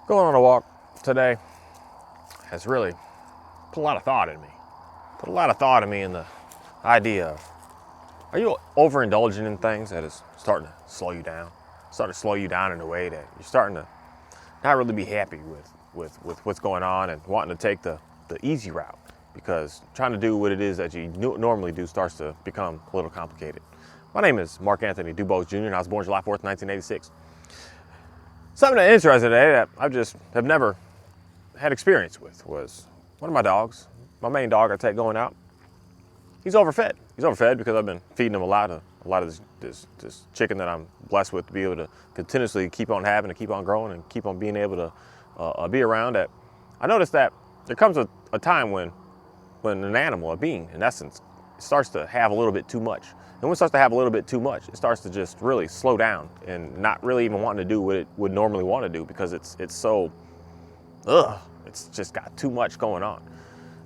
Going on a walk today has really put a lot of thought in me. Put a lot of thought in me in the idea of, are you overindulging in things that is starting to slow you down? Starting to slow you down in a way that you're starting to not really be happy with what's going on and wanting to take the easy route, because trying to do what it is that you normally do starts to become a little complicated. My name is Mark Anthony Dubose Jr. and I was born July 4th, 1986. Something that interested today that I just have never had experience with was one of my dogs, my main dog I take going out. He's overfed. He's overfed because I've been feeding him a lot of this chicken that I'm blessed with to be able to continuously keep on having and keep on growing and keep on being able to be around. That I noticed that there comes a time when an animal, a being, in essence, starts to have a little bit too much. And when it starts to have a little bit too much, it starts to just really slow down and not really even wanting to do what it would normally want to do, because it's so, it's just got too much going on.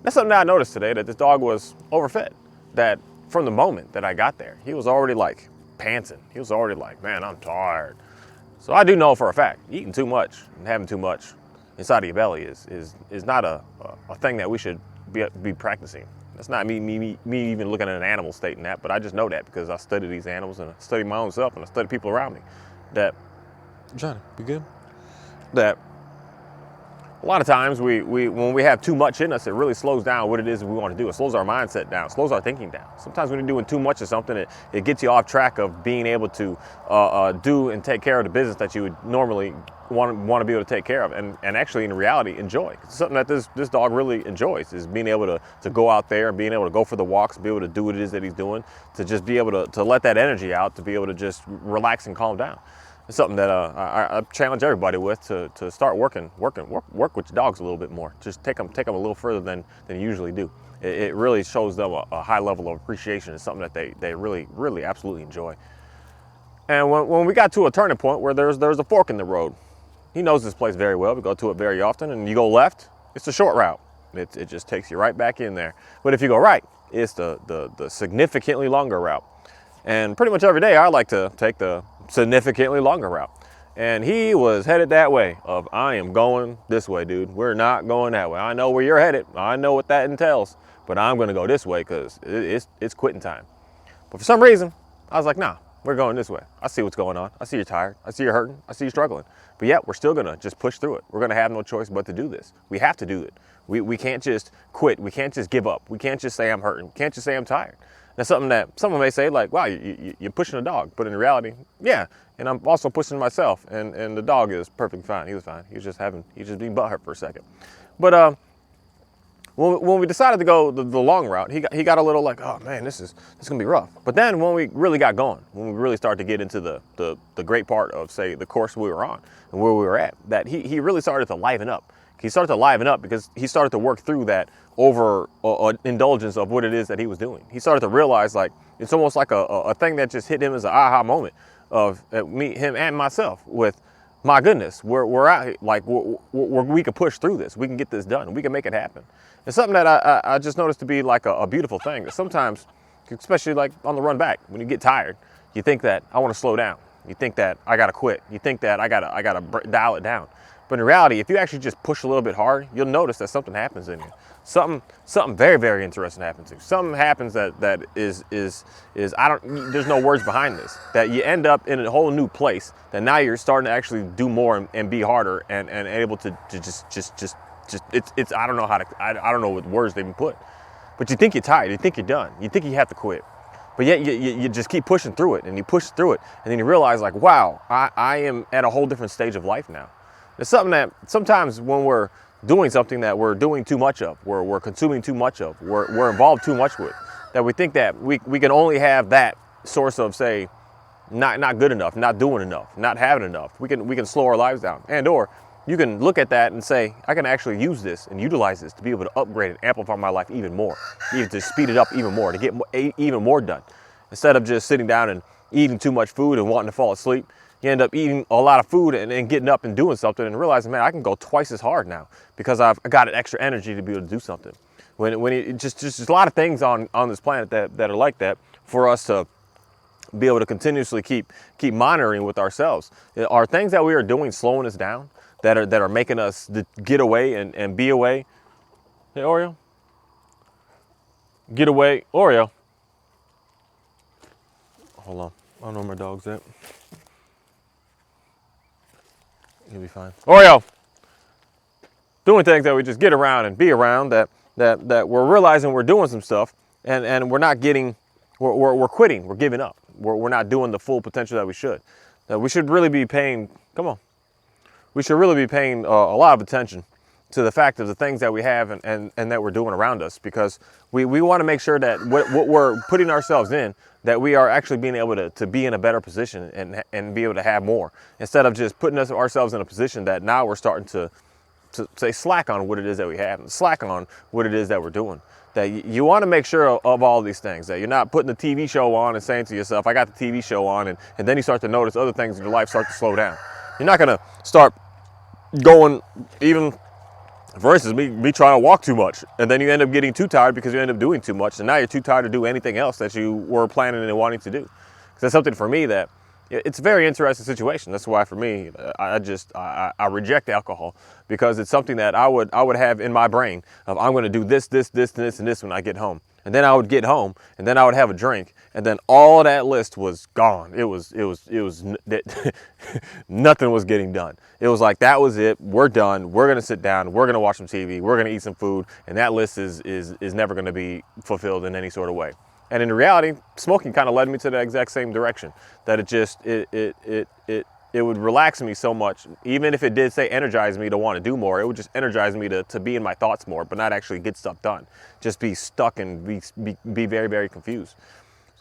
That's something that I noticed today, that this dog was overfed. That from the moment that I got there, he was already like panting. He was already like, man, I'm tired. So I do know for a fact, eating too much and having too much inside of your belly is not a thing that we should be practicing. That's not me even looking at an animal stating that, but I just know that because I study these animals and I study my own self and I study people around me. That, Johnny, you good? That a lot of times when we have too much in us, it really slows down what it is we want to do. It slows our mindset down, slows our thinking down. Sometimes when you're doing too much of something, it gets you off track of being able to do and take care of the business that you would normally want to be able to take care of, and actually in reality enjoy. It's something that this dog really enjoys, is being able to go out there and being able to go for the walks, be able to do what it is that he's doing, to just be able to let that energy out, to be able to just relax and calm down. It's something that I challenge everybody with, to start work with your dogs a little bit more. Just take them a little further than you usually do. It really shows them a high level of appreciation. It's something that they really absolutely enjoy. And when we got to a turning point where there's a fork in the road, he knows this place very well. We go to it very often, and you go left, it's a short route. It just takes you right back in there. But if you go right, it's the significantly longer route. And pretty much every day I like to take the significantly longer route. And he was headed that way of, I am going this way, dude. We're not going that way. I know where you're headed. I know what that entails, but I'm going to go this way because it's quitting time. But for some reason, I was like, nah, we're going this way. I see what's going on. I see you're tired. I see you're hurting. I see you struggling. But yet we're still going to just push through it. We're going to have no choice but to do this. We have to do it. We can't just quit. We can't just give up. We can't just say I'm hurting. We can't just say I'm tired. That's something that someone may say, like, wow, you're pushing a dog. But in reality, yeah. And I'm also pushing myself. And the dog is perfectly fine. He was fine. He was just being butthurt for a second. But when we decided to go the long route, he got a little like, oh man, this is gonna be rough. But then when we really got going, when we really started to get into the great part of, say, the course we were on and where we were at, that he really started to liven up. He started to liven up because he started to work through that over indulgence of what it is that he was doing. He started to realize, like, it's almost like a thing that just hit him as an aha moment of me, him, and myself with, my goodness, we're out, like, we can push through this. We can get this done. We can make it happen. It's something that I just noticed to be like a beautiful thing. That sometimes, especially like on the run back, when you get tired, you think that I want to slow down. You think that I got to quit. You think that I gotta dial it down. But in reality, if you actually just push a little bit hard, you'll notice that something happens in you. Something very, very interesting happens to you. Something happens that is there's no words behind this. That you end up in a whole new place. That now you're starting to actually do more and be harder and able to just it's I don't know how to I don't know what words they even put. But you think you're tired. You think you're done. You think you have to quit. But yet you just keep pushing through it, and you push through it, and then you realize, like, wow, I am at a whole different stage of life now. It's something that sometimes when we're doing something that we're doing too much of, we're consuming too much of, we're involved too much with, that we think that we can only have that source of, say, not good enough, not doing enough, not having enough. We can slow our lives down. And or you can look at that and say, I can actually use this and utilize this to be able to upgrade and amplify my life even more, even to speed it up even more, to get even more done. Instead of just sitting down and eating too much food and wanting to fall asleep, you end up eating a lot of food and getting up and doing something and realizing, man, I can go twice as hard now because I've got an extra energy to be able to do something. When it just a lot of things on this planet that are like that for us to be able to continuously keep monitoring with ourselves. Are things that we are doing slowing us down? that are making us get away and be away. Hey, Oreo. Get away. Oreo. Hold on. I don't know where my dog's at. He'll be fine. Oreo. Doing things that we just get around and be around, that we're realizing we're doing some stuff and we're not getting, we're quitting, we're giving up. We're not doing the full potential that we should. That we should really be paying, come on. We should really be paying a lot of attention to the fact of the things that we have and that we're doing around us, because we want to make sure that what we're putting ourselves in, that we are actually being able to be in a better position and be able to have more, instead of just putting ourselves in a position that now we're starting to say slack on what it is that we have and slack on what it is that we're doing. That you want to make sure of all these things, that you're not putting the TV show on and saying to yourself, I got the TV show on, and then you start to notice other things in your life start to slow down. You're not going to start going, even for instance, me trying to walk too much, and then you end up getting too tired because you end up doing too much, and now you're too tired to do anything else that you were planning and wanting to do. Because that's something for me that it's a very interesting situation. That's why for me, I reject alcohol, because it's something that I would have in my brain of, I'm going to do this, and this when I get home. And then I would get home, and then I would have a drink, and then all that list was gone. It was nothing was getting done. It was like, that was it. We're done. We're gonna sit down. We're gonna watch some TV. We're gonna eat some food, and that list is never gonna be fulfilled in any sort of way. And in reality, smoking kind of led me to the exact same direction. That it would relax me so much, even if it did say energize me to want to do more. It would just energize me to be in my thoughts more, but not actually get stuff done. Just be stuck and be very, very confused.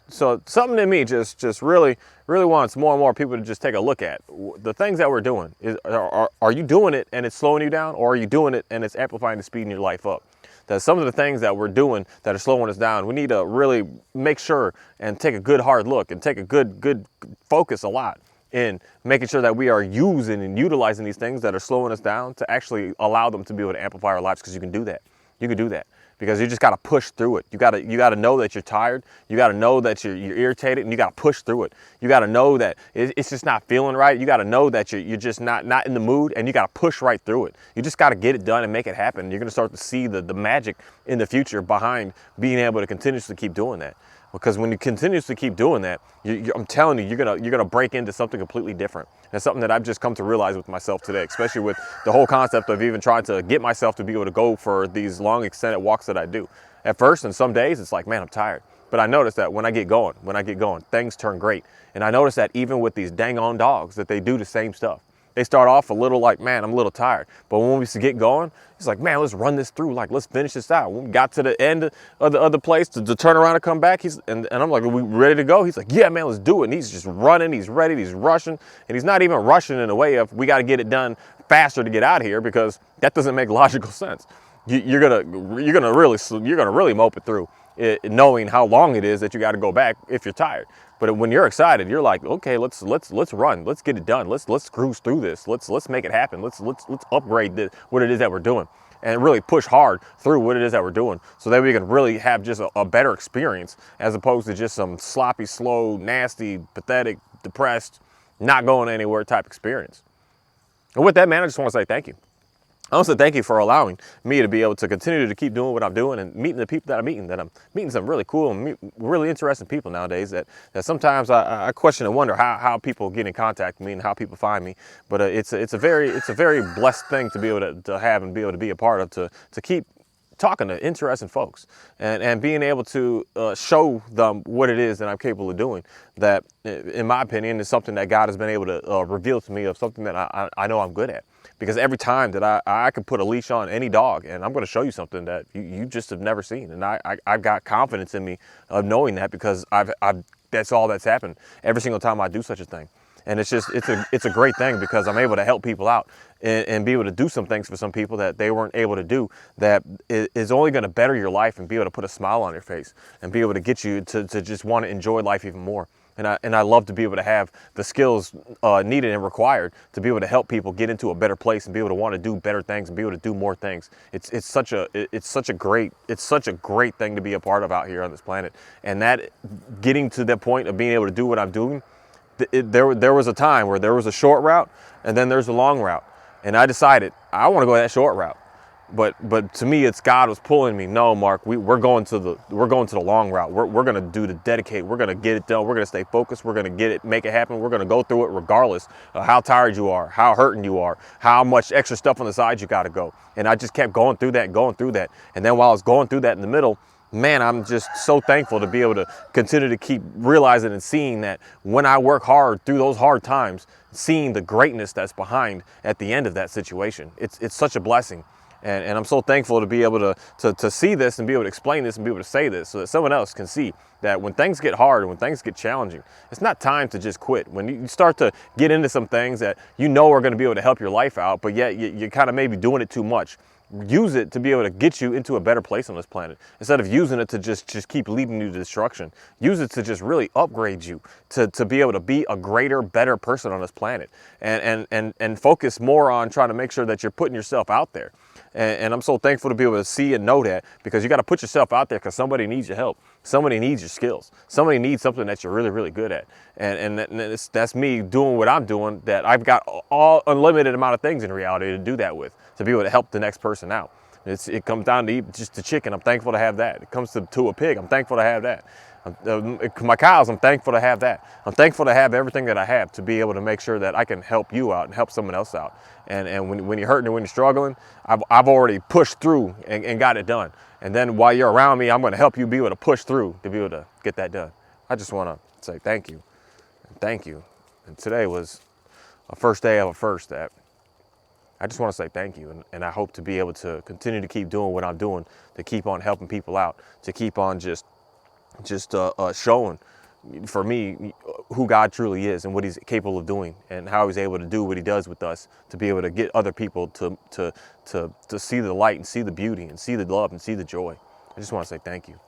So something in me just really wants more and more people to just take a look at the things that we're doing. Are you doing it and it's slowing you down, or are you doing it and it's amplifying the speed in your life up? That some of the things that we're doing that are slowing us down, we need to really make sure and take a good hard look and take a good focus a lot in making sure that we are using and utilizing these things that are slowing us down to actually allow them to be able to amplify our lives. Because you can do that. You can do that. Because you just got to push through it. You got to know that you're tired. You got to know that you're irritated, and you got to push through it. You got to know that it's just not feeling right. You got to know that you're just not in the mood, and you got to push right through it. You just got to get it done and make it happen. You're going to start to see the magic in the future behind being able to continuously keep doing that. Because when you continuously keep doing that, I'm telling you, you're gonna break into something completely different. And it's something that I've just come to realize with myself today, especially with the whole concept of even trying to get myself to be able to go for these long extended walks that I do. At first, and some days, it's like, man, I'm tired. But I notice that when I get going, things turn great. And I notice that even with these dang on dogs, that they do the same stuff. They start off a little like, man, I'm a little tired. But when we get going, it's like, man, let's run this through. Like, let's finish this out. When we got to the end of the other place to turn around and come back, and I'm like, are we ready to go? He's like, yeah, man, let's do it. And he's just running. He's ready. He's rushing. And he's not even rushing in a way of, we got to get it done faster to get out of here, because that doesn't make logical sense. You're gonna really mope it through, knowing how long it is that you got to go back if you're tired. But when you're excited, you're like, okay, let's run, let's get it done, let's cruise through this, let's make it happen, let's upgrade what it is that we're doing, and really push hard through what it is that we're doing, so that we can really have just a better experience, as opposed to just some sloppy, slow, nasty, pathetic, depressed, not going anywhere type experience. And with that, man, I just want to say thank you. I want to thank you for allowing me to be able to continue to keep doing what I'm doing and meeting the people that I'm meeting. That I'm meeting some really cool and really interesting people nowadays. That sometimes I question and wonder how people get in contact with me and how people find me. But it's a very blessed thing to be able to have and be able to be a part of, to keep talking to interesting folks and being able to show them what it is that I'm capable of doing. That, in my opinion, is something that God has been able to reveal to me, of something that I know I'm good at. Because every time that I can put a leash on any dog, and I'm going to show you something that you just have never seen. And I've got confidence in me of knowing that, because that's all that's happened every single time I do such a thing. And it's a great thing, because I'm able to help people out and be able to do some things for some people that they weren't able to do, that is only going to better your life and be able to put a smile on your face and be able to get you to just want to enjoy life even more. And I love to be able to have the skills needed and required to be able to help people get into a better place and be able to want to do better things and be able to do more things. It's such a great thing to be a part of out here on this planet. And that, getting to the point of being able to do what I'm doing, there was a time where there was a short route and then there's a long route. And I decided I want to go that short route. But to me, it's God was pulling me. No, Mark, we're going to the long route. We're gonna do the dedicate. We're gonna get it done. We're gonna stay focused. We're gonna get it, make it happen. We're gonna go through it regardless of how tired you are, how hurting you are, how much extra stuff on the side you got to go. And I just kept going through that, and then while I was going through that in the middle, man, I'm just so thankful to be able to continue to keep realizing and seeing that when I work hard through those hard times, seeing the greatness that's behind at the end of that situation. It's such a blessing. And I'm so thankful to be able to see this and be able to explain this and be able to say this so that someone else can see that when things get hard and when things get challenging, it's not time to just quit. When you start to get into some things that you know are going to be able to help your life out, but yet you're kind of maybe doing it too much, use it to be able to get you into a better place on this planet. Instead of using it to just keep leading you to destruction, use it to just really upgrade you to be able to be a greater, better person on this planet, and focus more on trying to make sure that you're putting yourself out there. And I'm so thankful to be able to see and know that, because you got to put yourself out there because somebody needs your help. Somebody needs your skills. Somebody needs something that you're really, really good at. And that's me doing what I'm doing, that I've got all unlimited amount of things in reality to do that with, to be able to help the next person out. It comes down to eat just the chicken. I'm thankful to have that. It comes to a pig. I'm thankful to have that. My cows, I'm thankful to have that. I'm thankful to have everything that I have to be able to make sure that I can help you out and help someone else out. And when you're hurting and when you're struggling, I've already pushed through and got it done. And then while you're around me, I'm going to help you be able to push through to be able to get that done. I just want to say thank you. Thank you. And today was a first day of a first that I just want to say thank you. And I hope to be able to continue to keep doing what I'm doing, to keep on helping people out, to keep on just showing for me who God truly is and what he's capable of doing, and how he's able to do what he does with us, to be able to get other people to see the light and see the beauty and see the love and see the joy. I just want to say thank you.